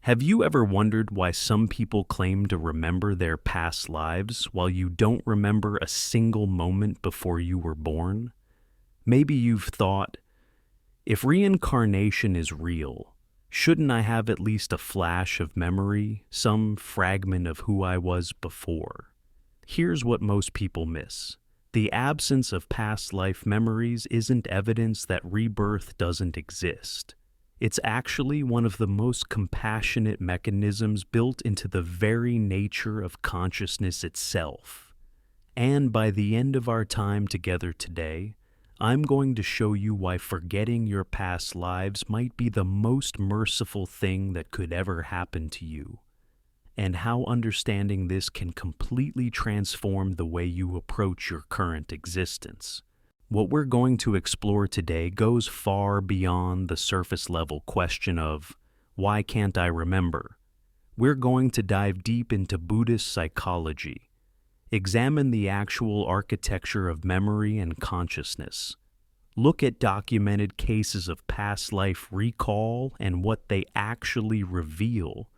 Have you ever wondered why some people claim to remember their past lives while you don't remember a single moment before you were born? Maybe you've thought, if reincarnation is real, shouldn't I have at least a flash of memory, some fragment of who I was before? Here's what most people miss. The absence of past life memories isn't evidence that rebirth doesn't exist. It's actually one of the most compassionate mechanisms built into the very nature of consciousness itself. And by the end of our time together today, I'm going to show you why forgetting your past lives might be the most merciful thing that could ever happen to you, and how understanding this can completely transform the way you approach your current existence. What we're going to explore today goes far beyond the surface-level question of, why can't I remember? We're going to dive deep into Buddhist psychology, examine the actual architecture of memory and consciousness, look at documented cases of past life recall and what they actually reveal,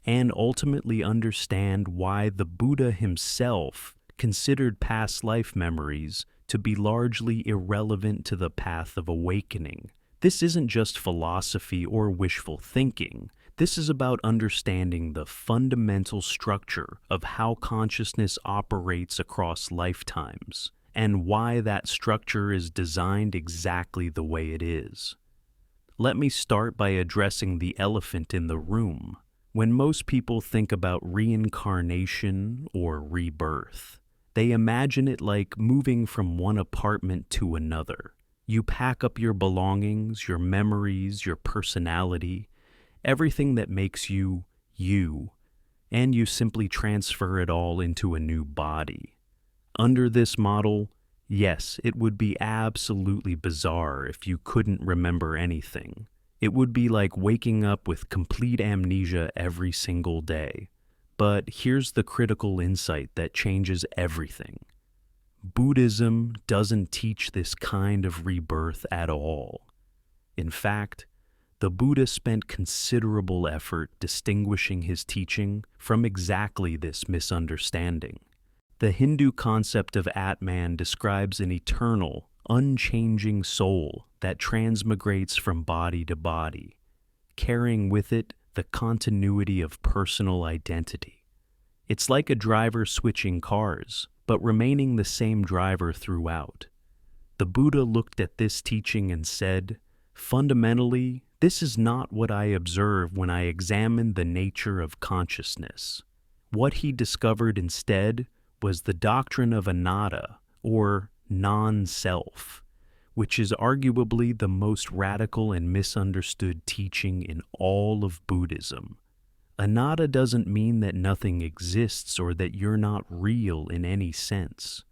and ultimately understand why the Buddha himself considered past life memories to be largely irrelevant to the path of awakening. This isn't just philosophy or wishful thinking. This is about understanding the fundamental structure of how consciousness operates across lifetimes, and why that structure is designed exactly the way it is. Let me start by addressing the elephant in the room. When most people think about reincarnation or rebirth, they imagine it like moving from one apartment to another. You pack up your belongings, your memories, your personality, everything that makes you, you, and you simply transfer it all into a new body. Under this model, yes, it would be absolutely bizarre if you couldn't remember anything. It would be like waking up with complete amnesia every single day. But here's the critical insight that changes everything. Buddhism doesn't teach this kind of rebirth at all. In fact, the Buddha spent considerable effort distinguishing his teaching from exactly this misunderstanding. The Hindu concept of Atman describes an eternal, unchanging soul that transmigrates from body to body, carrying with it the continuity of personal identity. It's like a driver switching cars, but remaining the same driver throughout. The Buddha looked at this teaching and said, fundamentally, this is not what I observe when I examine the nature of consciousness. What he discovered instead was the doctrine of Anatta, or non-self, which is arguably the most radical and misunderstood teaching in all of Buddhism. Anatta doesn't mean that nothing exists or that you're not real in any sense.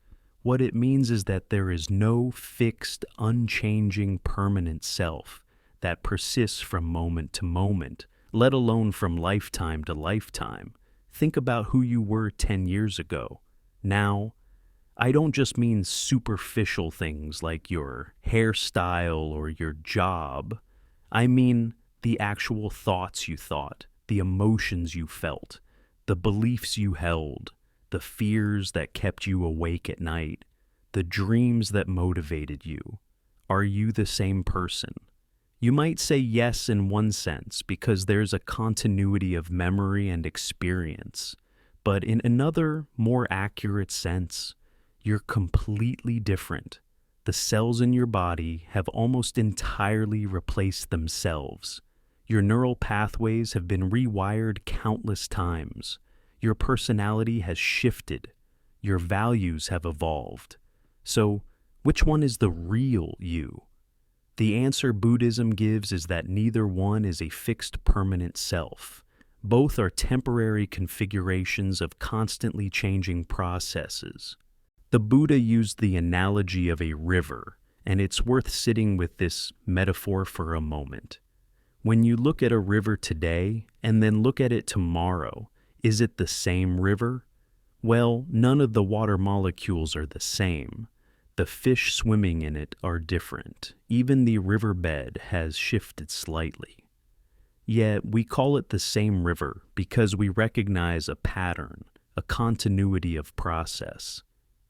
What it means is that there is no fixed, unchanging, permanent self that persists from moment to moment, let alone from lifetime to lifetime. Think about who you were 10 years ago. Now, I don't just mean superficial things like your hairstyle or your job. I mean the actual thoughts you thought, the emotions you felt, the beliefs you held, the fears that kept you awake at night, the dreams that motivated you. Are you the same person? You might say yes in one sense because there's a continuity of memory and experience, but in another, more accurate sense, you're completely different. The cells in your body have almost entirely replaced themselves. Your neural pathways have been rewired countless times. Your personality has shifted. Your values have evolved. So, which one is the real you? The answer Buddhism gives is that neither one is a fixed permanent self. Both are temporary configurations of constantly changing processes. The Buddha used the analogy of a river, and it's worth sitting with this metaphor for a moment. When you look at a river today and then look at it tomorrow, is it the same river? Well, none of the water molecules are the same. The fish swimming in it are different. Even the riverbed has shifted slightly. Yet we call it the same river because we recognize a pattern, a continuity of process.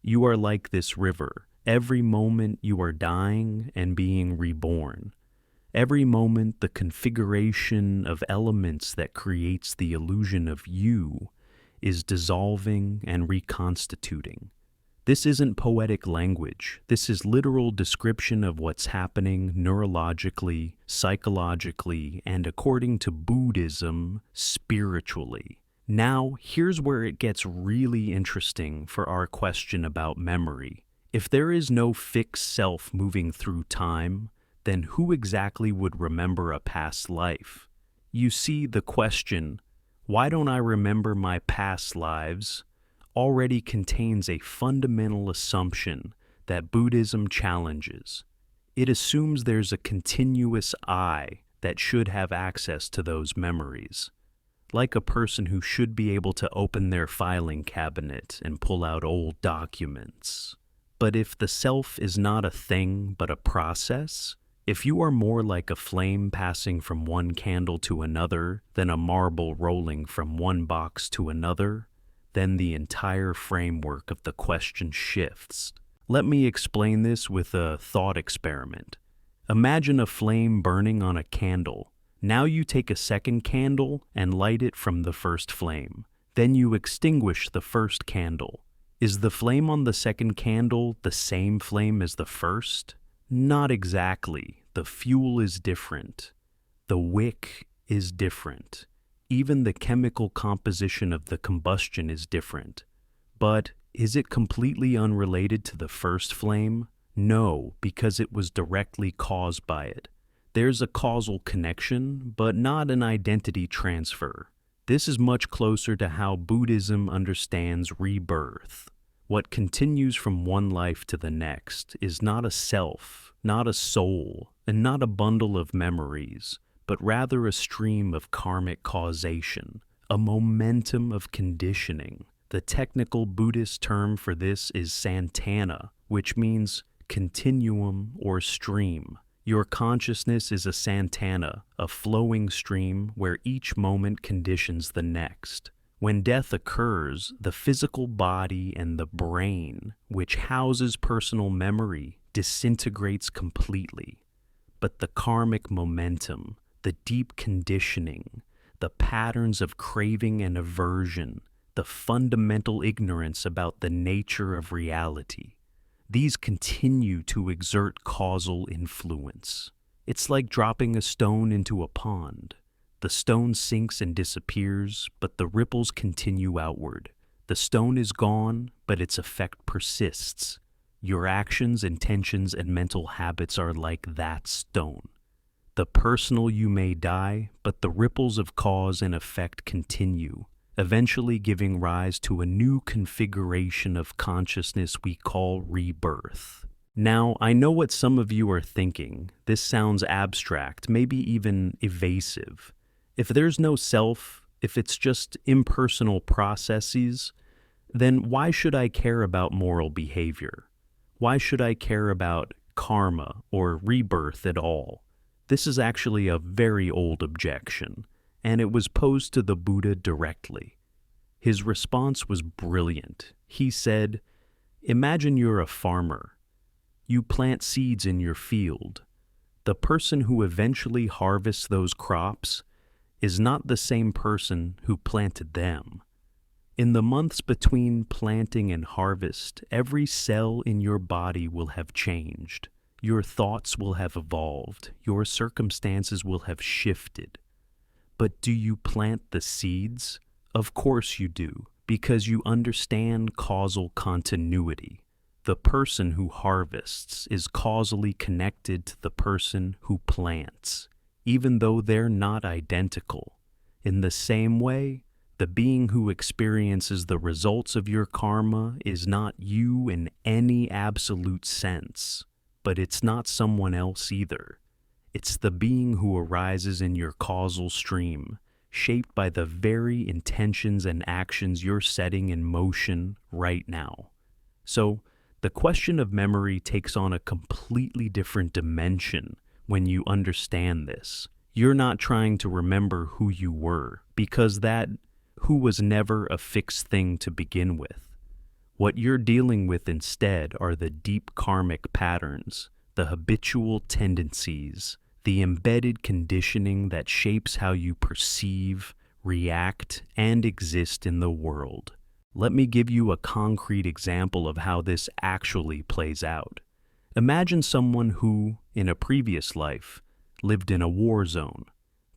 You are like this river. Every moment you are dying and being reborn. Every moment the configuration of elements that creates the illusion of you is dissolving and reconstituting. This isn't poetic language. This is literal description of what's happening neurologically, psychologically, and according to Buddhism, spiritually. Now, here's where it gets really interesting for our question about memory. If there is no fixed self moving through time, then who exactly would remember a past life? You see, the question, why don't I remember my past lives, already contains a fundamental assumption that Buddhism challenges. It assumes there's a continuous I that should have access to those memories, like a person who should be able to open their filing cabinet and pull out old documents. But if the self is not a thing but a process, if you are more like a flame passing from one candle to another than a marble rolling from one box to another, then the entire framework of the question shifts. Let me explain this with a thought experiment. Imagine a flame burning on a candle. Now you take a second candle and light it from the first flame. Then you extinguish the first candle. Is the flame on the second candle the same flame as the first? Not exactly. The fuel is different. The wick is different. Even the chemical composition of the combustion is different. But is it completely unrelated to the first flame? No, because it was directly caused by it. There's a causal connection, but not an identity transfer. This is much closer to how Buddhism understands rebirth. What continues from one life to the next is not a self, not a soul, and not a bundle of memories, but rather a stream of karmic causation, a momentum of conditioning. The technical Buddhist term for this is santana, which means continuum or stream. Your consciousness is a santana, a flowing stream where each moment conditions the next. When death occurs, the physical body and the brain, which houses personal memory, disintegrates completely. But the karmic momentum, the deep conditioning, the patterns of craving and aversion, the fundamental ignorance about the nature of reality, these continue to exert causal influence. It's like dropping a stone into a pond. The stone sinks and disappears, but the ripples continue outward. The stone is gone, but its effect persists. Your actions, intentions, and mental habits are like that stone. The personal you may die, but the ripples of cause and effect continue, eventually giving rise to a new configuration of consciousness we call rebirth. Now, I know what some of you are thinking. This sounds abstract, maybe even evasive. If there's no self, if it's just impersonal processes, then why should I care about moral behavior? Why should I care about karma or rebirth at all? This is actually a very old objection, and it was posed to the Buddha directly. His response was brilliant. He said, "Imagine you're a farmer. You plant seeds in your field. The person who eventually harvests those crops is not the same person who planted them. In the months between planting and harvest, every cell in your body will have changed. Your thoughts will have evolved. Your circumstances will have shifted. But do you plant the seeds? Of course you do, because you understand causal continuity. The person who harvests is causally connected to the person who plants, even though they're not identical. In the same way, the being who experiences the results of your karma is not you in any absolute sense, but it's not someone else either. It's the being who arises in your causal stream, shaped by the very intentions and actions you're setting in motion right now. So, the question of memory takes on a completely different dimension when you understand this. You're not trying to remember who you were, because that who was never a fixed thing to begin with. What you're dealing with instead are the deep karmic patterns, the habitual tendencies, the embedded conditioning that shapes how you perceive, react, and exist in the world. Let me give you a concrete example of how this actually plays out. Imagine someone who, in a previous life, lived in a war zone.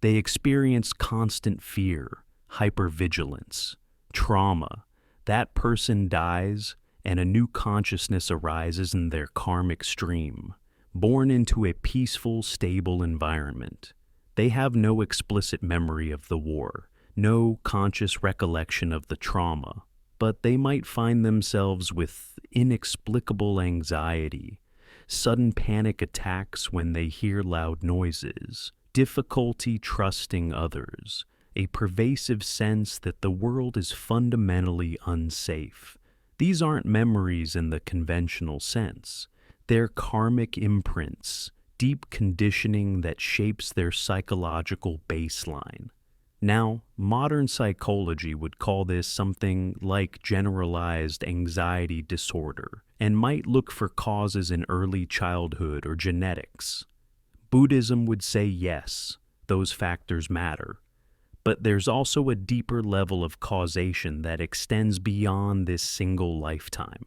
They experienced constant fear, hypervigilance, trauma. That person dies, and a new consciousness arises in their karmic stream, born into a peaceful, stable environment. They have no explicit memory of the war, no conscious recollection of the trauma, but they might find themselves with inexplicable anxiety, sudden panic attacks when they hear loud noises, difficulty trusting others, a pervasive sense that the world is fundamentally unsafe. These aren't memories in the conventional sense. They're karmic imprints, deep conditioning that shapes their psychological baseline. Now, modern psychology would call this something like generalized anxiety disorder, and might look for causes in early childhood or genetics. Buddhism would say yes, those factors matter. But there's also a deeper level of causation that extends beyond this single lifetime.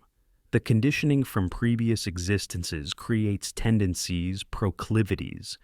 The conditioning from previous existences creates tendencies, proclivities,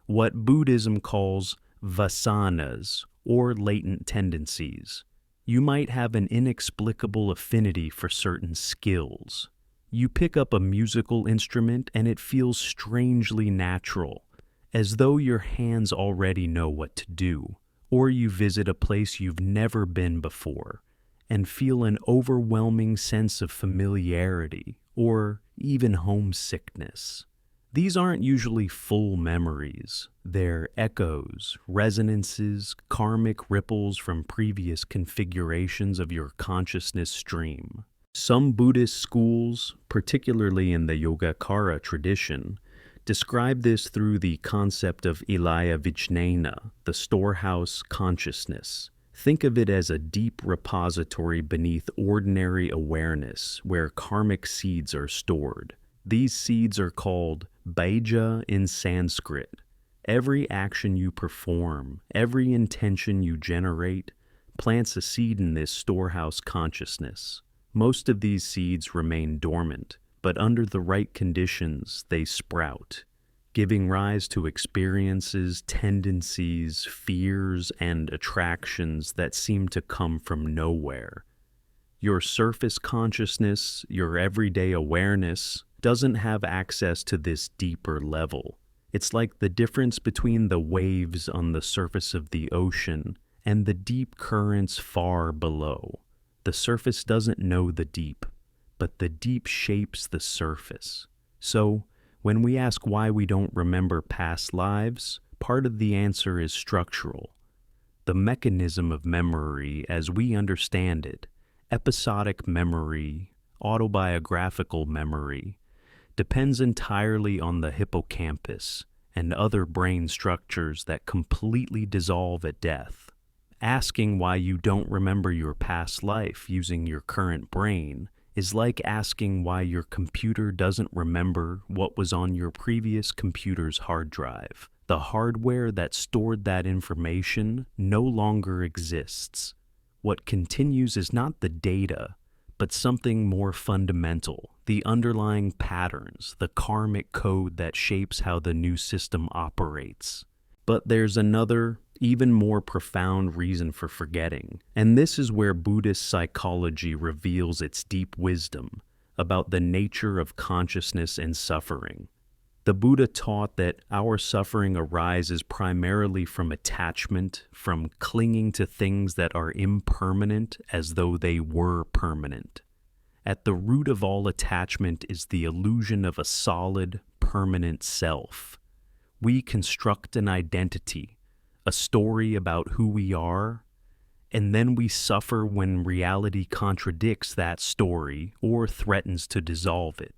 what Buddhism calls vasanas, or latent tendencies. You might have an inexplicable affinity for certain skills. You pick up a musical instrument and it feels strangely natural, as though your hands already know what to do. Or you visit a place you've never been before and feel an overwhelming sense of familiarity or even homesickness. These aren't usually full memories. They're echoes, resonances, karmic ripples from previous configurations of your consciousness stream. Some Buddhist schools, particularly in the Yogacara tradition, describe this through the concept of Alaya-Vijnana, the storehouse consciousness. Think of it as a deep repository beneath ordinary awareness where karmic seeds are stored. These seeds are called bija in Sanskrit. Every action you perform, every intention you generate, plants a seed in this storehouse consciousness. Most of these seeds remain dormant, but under the right conditions, they sprout, giving rise to experiences, tendencies, fears, and attractions that seem to come from nowhere. Your surface consciousness, your everyday awareness, doesn't have access to this deeper level. It's like the difference between the waves on the surface of the ocean and the deep currents far below. The surface doesn't know the deep, but the deep shapes the surface. So, when we ask why we don't remember past lives, part of the answer is structural. The mechanism of memory as we understand it, episodic memory, autobiographical memory, depends entirely on the hippocampus and other brain structures that completely dissolve at death. Asking why you don't remember your past life using your current brain is like asking why your computer doesn't remember what was on your previous computer's hard drive. The hardware that stored that information no longer exists. What continues is not the data, but something more fundamental, the underlying patterns, the karmic code that shapes how the new system operates. But there's another, even more profound reason for forgetting, and this is where Buddhist psychology reveals its deep wisdom about the nature of consciousness and suffering. The Buddha taught that our suffering arises primarily from attachment, from clinging to things that are impermanent as though they were permanent. At the root of all attachment is the illusion of a solid, permanent self. We construct an identity, a story about who we are, and then we suffer when reality contradicts that story or threatens to dissolve it.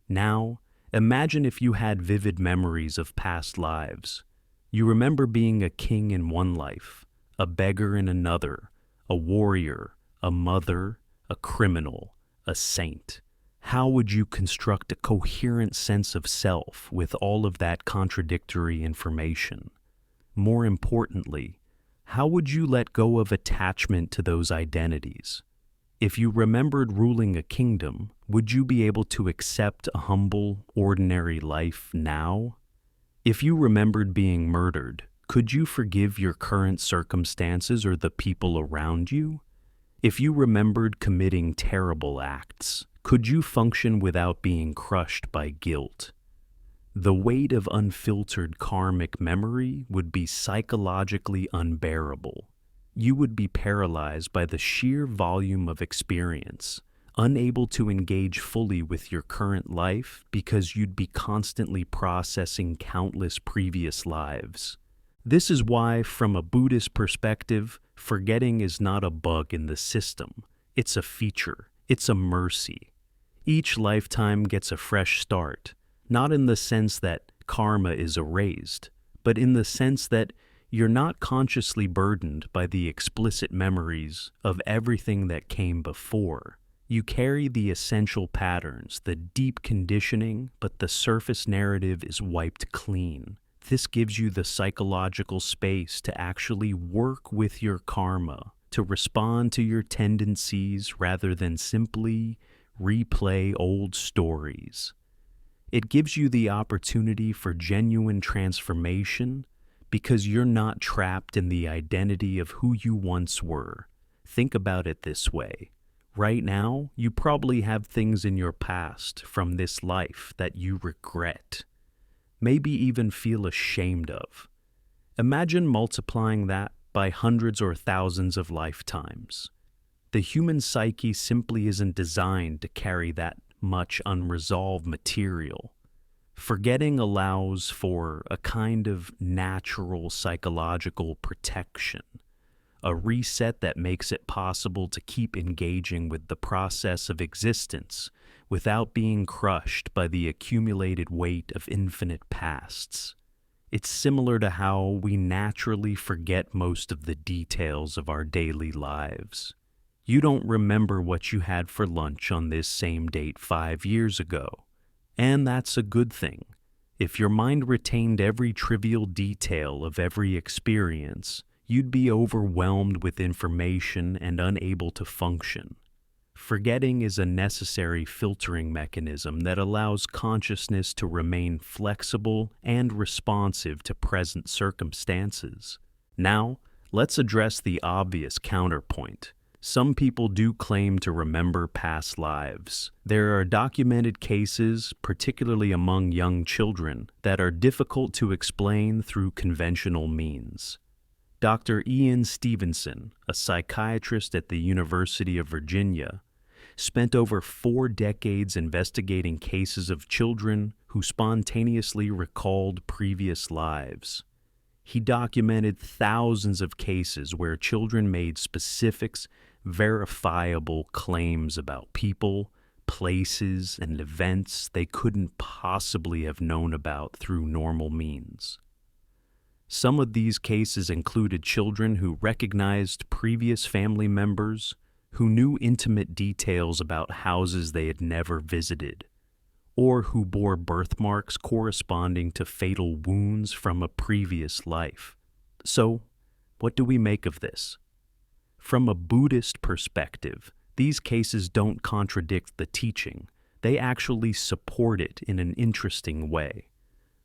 Now, imagine if you had vivid memories of past lives. You remember being a king in one life, a beggar in another, a warrior, a mother, a criminal, a saint. How would you construct a coherent sense of self with all of that contradictory information? More importantly, how would you let go of attachment to those identities? If you remembered ruling a kingdom, would you be able to accept a humble, ordinary life now? If you remembered being murdered, could you forgive your current circumstances or the people around you? If you remembered committing terrible acts, could you function without being crushed by guilt? The weight of unfiltered karmic memory would be psychologically unbearable. You would be paralyzed by the sheer volume of experience, unable to engage fully with your current life because you'd be constantly processing countless previous lives. This is why, from a Buddhist perspective, forgetting is not a bug in the system. It's a feature. It's a mercy. Each lifetime gets a fresh start, not in the sense that karma is erased, but in the sense that you're not consciously burdened by the explicit memories of everything that came before. You carry the essential patterns, the deep conditioning, but the surface narrative is wiped clean. This gives you the psychological space to actually work with your karma, to respond to your tendencies rather than simply replay old stories. It gives you the opportunity for genuine transformation because you're not trapped in the identity of who you once were. Think about it this way. Right now, you probably have things in your past from this life that you regret, maybe even feel ashamed of. Imagine multiplying that by hundreds or thousands of lifetimes. The human psyche simply isn't designed to carry that much unresolved material. Forgetting allows for a kind of natural psychological protection, a reset that makes it possible to keep engaging with the process of existence without being crushed by the accumulated weight of infinite pasts. It's similar to how we naturally forget most of the details of our daily lives. You don't remember what you had for lunch on this same date 5 years ago, and that's a good thing. If your mind retained every trivial detail of every experience, you'd be overwhelmed with information and unable to function. Forgetting is a necessary filtering mechanism that allows consciousness to remain flexible and responsive to present circumstances. Now, let's address the obvious counterpoint. Some people do claim to remember past lives. There are documented cases, particularly among young children, that are difficult to explain through conventional means. Dr. Ian Stevenson, a psychiatrist at the University of Virginia, spent over 4 decades investigating cases of children who spontaneously recalled previous lives. He documented thousands of cases where children made specific, verifiable claims about people, places, and events they couldn't possibly have known about through normal means. Some of these cases included children who recognized previous family members, who knew intimate details about houses they had never visited, or who bore birthmarks corresponding to fatal wounds from a previous life. So, what do we make of this? From a Buddhist perspective, these cases don't contradict the teaching. They actually support it in an interesting way.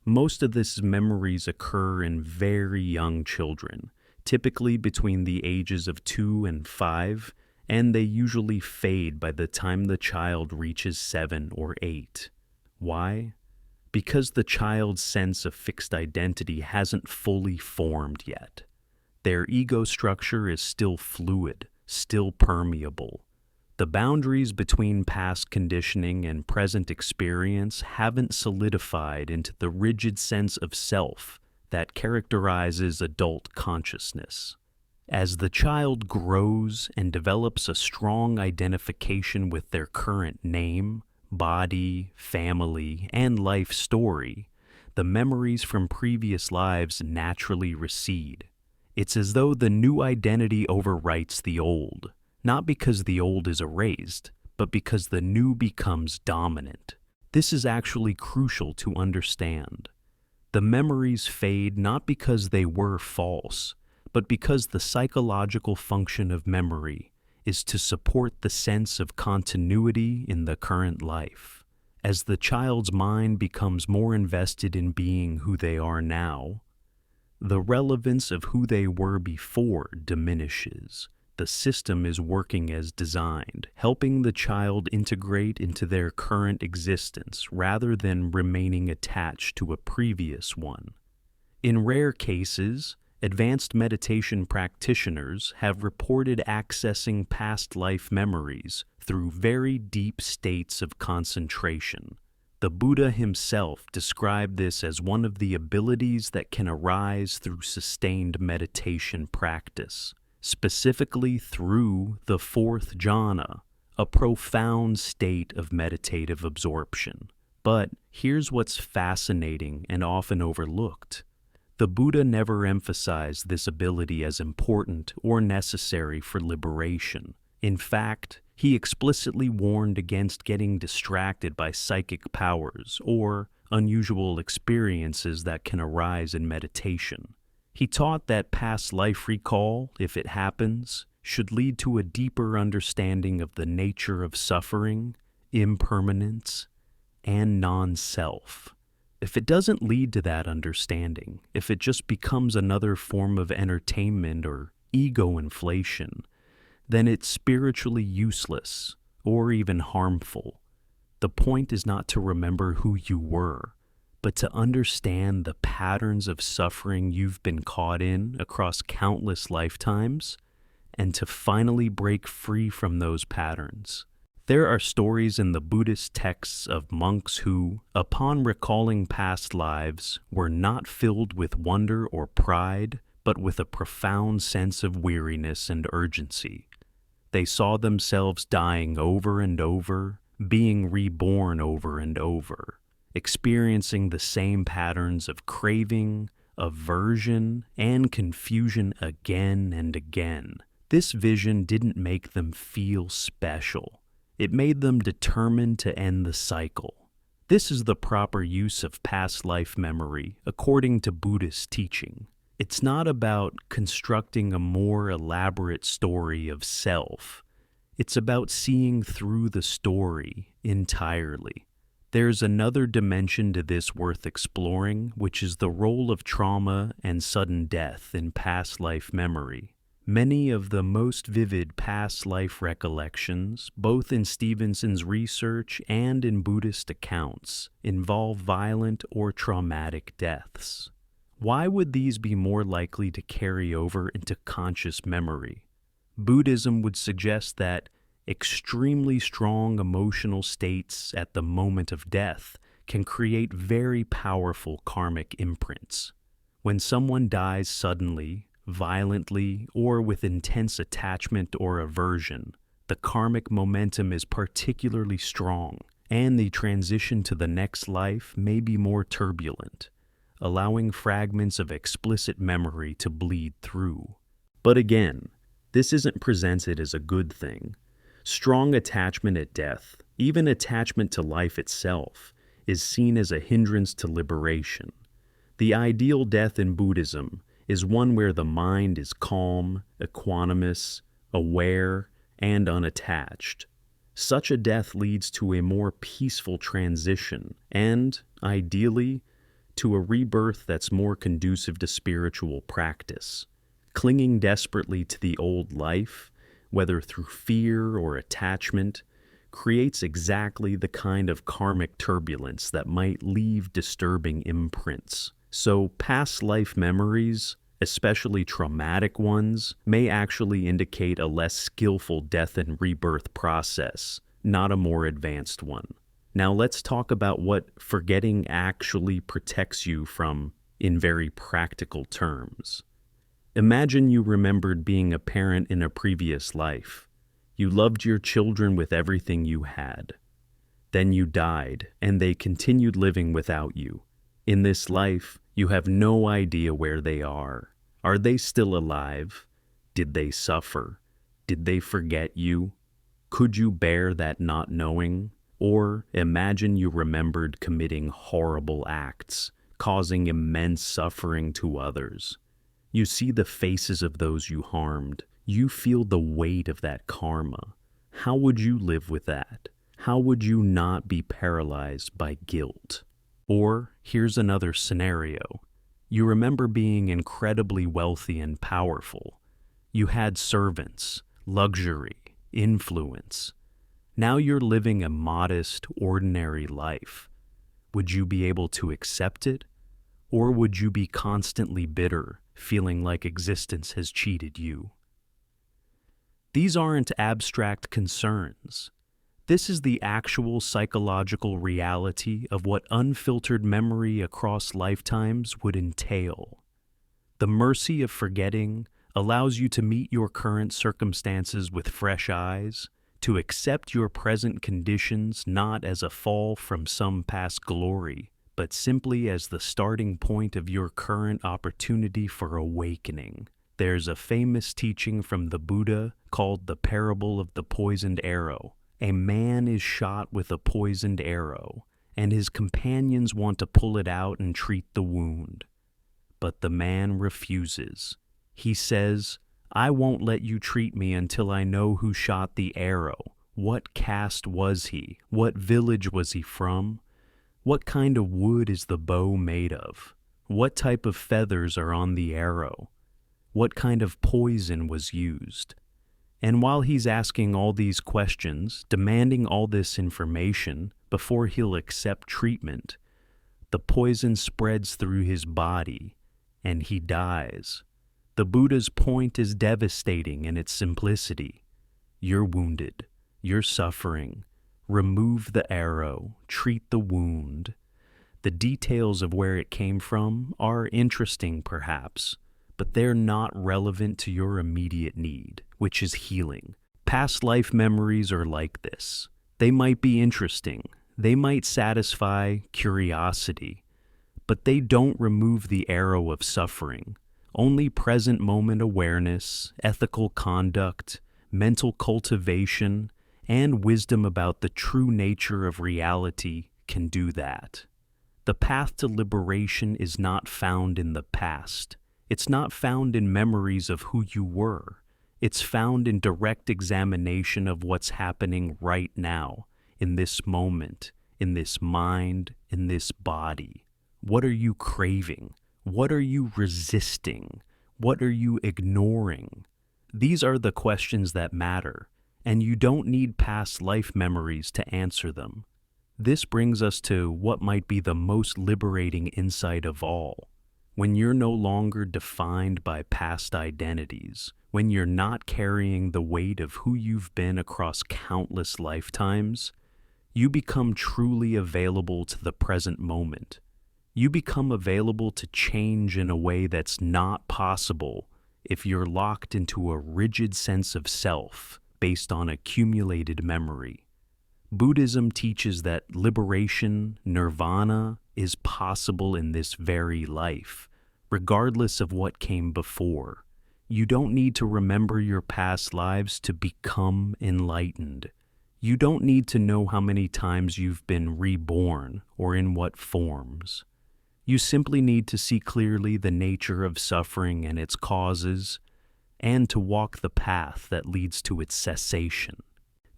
Most of these memories occur in very young children, typically between the ages of 2 and 5, and they usually fade by the time the child reaches 7 or 8. Why? Because the child's sense of fixed identity hasn't fully formed yet. Their ego structure is still fluid, still permeable. The boundaries between past conditioning and present experience haven't solidified into the rigid sense of self that characterizes adult consciousness. As the child grows and develops a strong identification with their current name, body, family, and life story, the memories from previous lives naturally recede. It's as though the new identity overwrites the old, not because the old is erased, but because the new becomes dominant. This is actually crucial to understand. The memories fade not because they were false, but because the psychological function of memory is to support the sense of continuity in the current life. As the child's mind becomes more invested in being who they are now, the relevance of who they were before diminishes. The system is working as designed, helping the child integrate into their current existence rather than remaining attached to a previous one. In rare cases, advanced meditation practitioners have reported accessing past life memories through very deep states of concentration. The Buddha himself described this as one of the abilities that can arise through sustained meditation practice, specifically through the fourth jhana, a profound state of meditative absorption. But here's what's fascinating and often overlooked. The Buddha never emphasized this ability as important or necessary for liberation. In fact, he explicitly warned against getting distracted by psychic powers or unusual experiences that can arise in meditation. He taught that past life recall, if it happens, should lead to a deeper understanding of the nature of suffering, impermanence, and non-self. If it doesn't lead to that understanding, if it just becomes another form of entertainment or ego inflation, then it's spiritually useless or even harmful. The point is not to remember who you were, but to understand the patterns of suffering you've been caught in across countless lifetimes, and to finally break free from those patterns. There are stories in the Buddhist texts of monks who, upon recalling past lives, were not filled with wonder or pride, but with a profound sense of weariness and urgency. They saw themselves dying over and over, being reborn over and over, experiencing the same patterns of craving, aversion, and confusion again and again. This vision didn't make them feel special. It made them determined to end the cycle. This is the proper use of past life memory, according to Buddhist teaching. It's not about constructing a more elaborate story of self. It's about seeing through the story entirely. There's another dimension to this worth exploring, which is the role of trauma and sudden death in past life memory. Many of the most vivid past life recollections, both in Stevenson's research and in Buddhist accounts, involve violent or traumatic deaths. Why would these be more likely to carry over into conscious memory? Buddhism would suggest that extremely strong emotional states at the moment of death can create very powerful karmic imprints. When someone dies suddenly, violently, or with intense attachment or aversion, the karmic momentum is particularly strong, and the transition to the next life may be more turbulent, allowing fragments of explicit memory to bleed through. But again, this isn't presented as a good thing. Strong attachment at death, even attachment to life itself, is seen as a hindrance to liberation. The ideal death in Buddhism is one where the mind is calm, equanimous, aware, and unattached. Such a death leads to a more peaceful transition and, ideally, to a rebirth that's more conducive to spiritual practice. Clinging desperately to the old life, whether through fear or attachment, creates exactly the kind of karmic turbulence that might leave disturbing imprints. So past life memories, especially traumatic ones, may actually indicate a less skillful death and rebirth process, not a more advanced one. Now let's talk about what forgetting actually protects you from in very practical terms. Imagine you remembered being a parent in a previous life. You loved your children with everything you had. Then you died, and they continued living without you. In this life, you have no idea where they are. Are they still alive? Did they suffer? Did they forget you? Could you bear that not knowing? Or imagine you remembered committing horrible acts, causing immense suffering to others. You see the faces of those you harmed. You feel the weight of that karma. How would you live with that? How would you not be paralyzed by guilt? Or here's another scenario. You remember being incredibly wealthy and powerful. You had servants, luxury, influence. Now you're living a modest, ordinary life. Would you be able to accept it? Or would you be constantly bitter, feeling like existence has cheated you? These aren't abstract concerns. This is the actual psychological reality of what unfiltered memory across lifetimes would entail. The mercy of forgetting allows you to meet your current circumstances with fresh eyes, to accept your present conditions not as a fall from some past glory, but simply as the starting point of your current opportunity for awakening. There's a famous teaching from the Buddha called the parable of the poisoned arrow. A man is shot with a poisoned arrow, and his companions want to pull it out and treat the wound. But the man refuses. He says, "I won't let you treat me until I know who shot the arrow. What caste was he? What village was he from? What kind of wood is the bow made of? What type of feathers are on the arrow? What kind of poison was used?" And while he's asking all these questions, demanding all this information before he'll accept treatment, the poison spreads through his body and he dies. The Buddha's point is devastating in its simplicity. You're wounded. You're suffering. Remove the arrow. Treat the wound. The details of where it came from are interesting, perhaps, but they're not relevant to your immediate need, which is healing. Past life memories are like this. They might be interesting. They might satisfy curiosity, but they don't remove the arrow of suffering. Only present moment awareness, ethical conduct, mental cultivation, and wisdom about the true nature of reality can do that. The path to liberation is not found in the past. It's not found in memories of who you were. It's found in direct examination of what's happening right now, in this moment, in this mind, in this body. What are you craving? What are you resisting? What are you ignoring? These are the questions that matter, and you don't need past life memories to answer them. This brings us to what might be the most liberating insight of all. When you're no longer defined by past identities, when you're not carrying the weight of who you've been across countless lifetimes, you become truly available to the present moment. You become available to change in a way that's not possible if you're locked into a rigid sense of self based on accumulated memory. Buddhism teaches that liberation, nirvana, is possible in this very life, regardless of what came before. You don't need to remember your past lives to become enlightened. You don't need to know how many times you've been reborn or in what forms. You simply need to see clearly the nature of suffering and its causes, and to walk the path that leads to its cessation.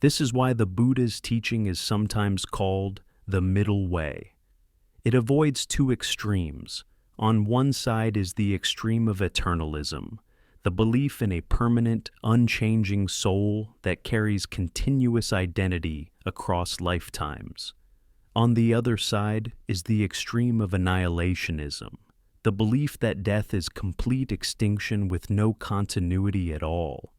This is why the Buddha's teaching is sometimes called the middle way. It avoids two extremes. On one side is the extreme of eternalism, the belief in a permanent, unchanging soul that carries continuous identity across lifetimes. On the other side is the extreme of annihilationism, the belief that death is complete extinction with no continuity at all.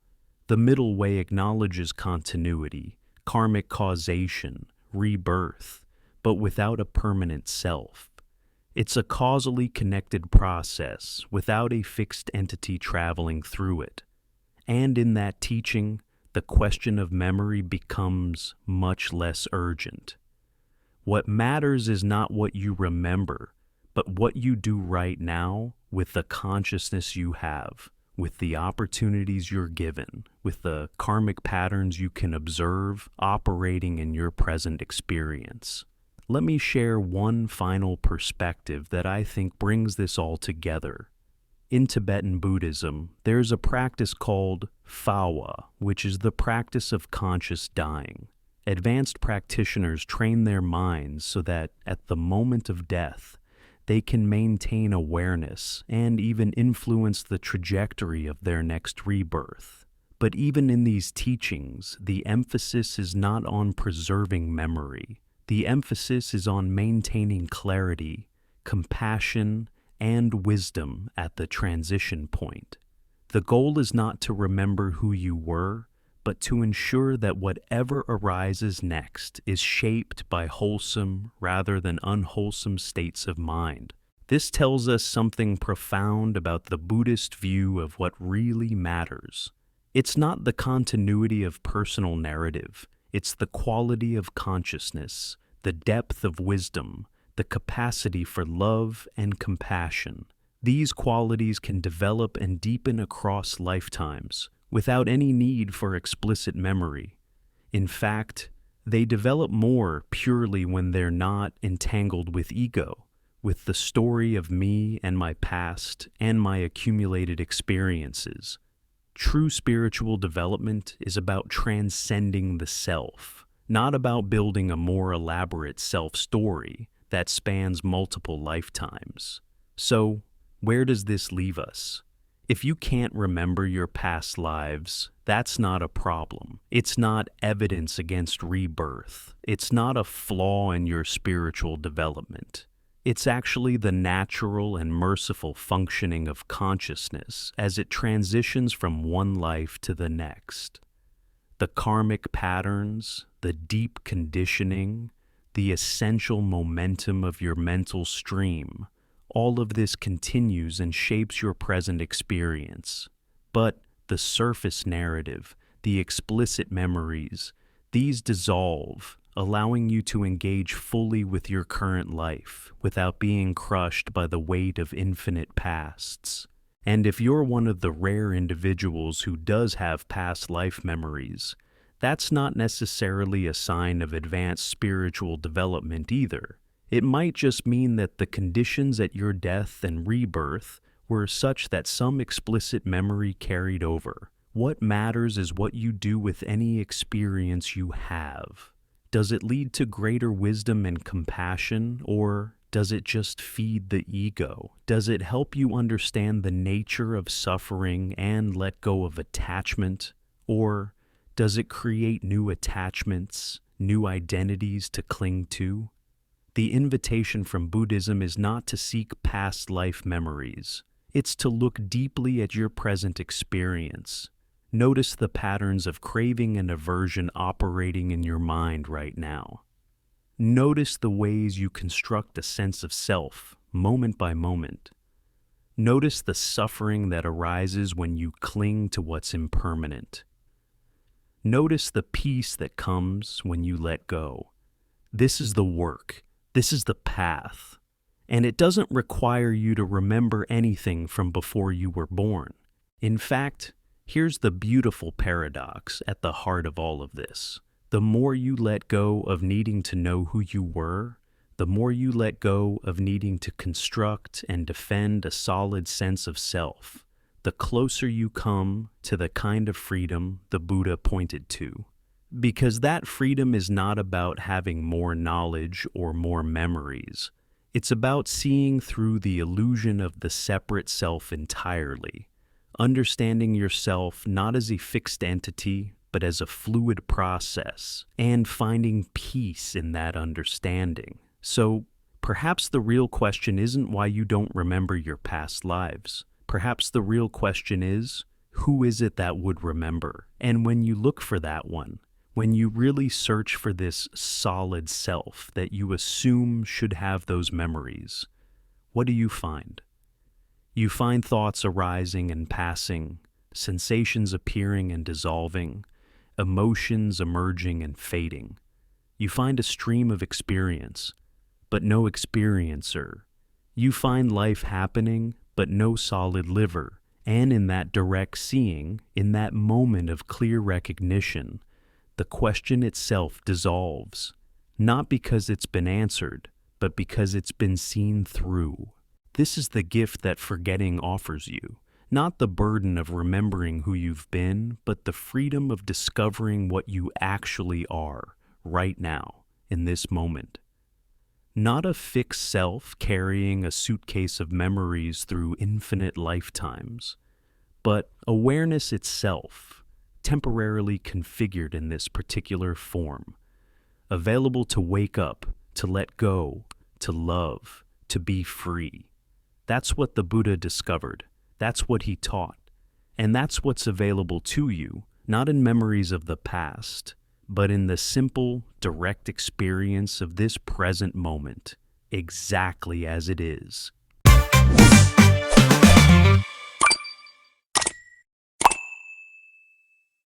The middle way acknowledges continuity, karmic causation, rebirth, but without a permanent self. It's a causally connected process without a fixed entity traveling through it. And in that teaching, the question of memory becomes much less urgent. What matters is not what you remember, but what you do right now with the consciousness you have, with the opportunities you're given, with the karmic patterns you can observe operating in your present experience. Let me share one final perspective that I think brings this all together. In Tibetan Buddhism, there's a practice called Phawa, which is the practice of conscious dying. Advanced practitioners train their minds so that at the moment of death, they can maintain awareness and even influence the trajectory of their next rebirth. But even in these teachings, the emphasis is not on preserving memory. The emphasis is on maintaining clarity, compassion, and wisdom at the transition point. The goal is not to remember who you were, but to ensure that whatever arises next is shaped by wholesome rather than unwholesome states of mind. This tells us something profound about the Buddhist view of what really matters. It's not the continuity of personal narrative, it's the quality of consciousness, the depth of wisdom, the capacity for love and compassion. These qualities can develop and deepen across lifetimes, without any need for explicit memory. In fact, they develop more purely when they're not entangled with ego, with the story of me and my past and my accumulated experiences. True spiritual development is about transcending the self, not about building a more elaborate self-story that spans multiple lifetimes. So, where does this leave us? If you can't remember your past lives, that's not a problem. It's not evidence against rebirth. It's not a flaw in your spiritual development. It's actually the natural and merciful functioning of consciousness as it transitions from one life to the next. The karmic patterns, the deep conditioning, the essential momentum of your mental stream, all of this continues and shapes your present experience. But the surface narrative, the explicit memories, these dissolve, allowing you to engage fully with your current life without being crushed by the weight of infinite pasts. And if you're one of the rare individuals who does have past life memories, that's not necessarily a sign of advanced spiritual development either. It might just mean that the conditions at your death and rebirth were such that some explicit memory carried over. What matters is what you do with any experience you have. Does it lead to greater wisdom and compassion, or does it just feed the ego? Does it help you understand the nature of suffering and let go of attachment, or does it create new attachments, new identities to cling to? The invitation from Buddhism is not to seek past life memories. It's to look deeply at your present experience. Notice the patterns of craving and aversion operating in your mind right now. Notice the ways you construct a sense of self, moment by moment. Notice the suffering that arises when you cling to what's impermanent. Notice the peace that comes when you let go. This is the work. This is the path. And it doesn't require you to remember anything from before you were born. In fact, here's the beautiful paradox at the heart of all of this. The more you let go of needing to know who you were, the more you let go of needing to construct and defend a solid sense of self, the closer you come to the kind of freedom the Buddha pointed to. Because that freedom is not about having more knowledge or more memories. It's about seeing through the illusion of the separate self entirely, understanding yourself not as a fixed entity, but as a fluid process, and finding peace in that understanding. So, perhaps the real question isn't why you don't remember your past lives. Perhaps the real question is, who is it that would remember? And when you look for that one, when you really search for this solid self that you assume should have those memories, what do you find? You find thoughts arising and passing, sensations appearing and dissolving, emotions emerging and fading. You find a stream of experience, but no experiencer. You find life happening, but no solid liver, and in that direct seeing, in that moment of clear recognition, the question itself dissolves, not because it's been answered, but because it's been seen through. This is the gift that forgetting offers you, not the burden of remembering who you've been, but the freedom of discovering what you actually are, right now, in this moment. Not a fixed self carrying a suitcase of memories through infinite lifetimes, but awareness itself, temporarily configured in this particular form, available to wake up, to let go, to love, to be free. That's what the Buddha discovered. That's what he taught. And that's what's available to you, not in memories of the past, but in the simple, direct experience of this present moment, exactly as it is.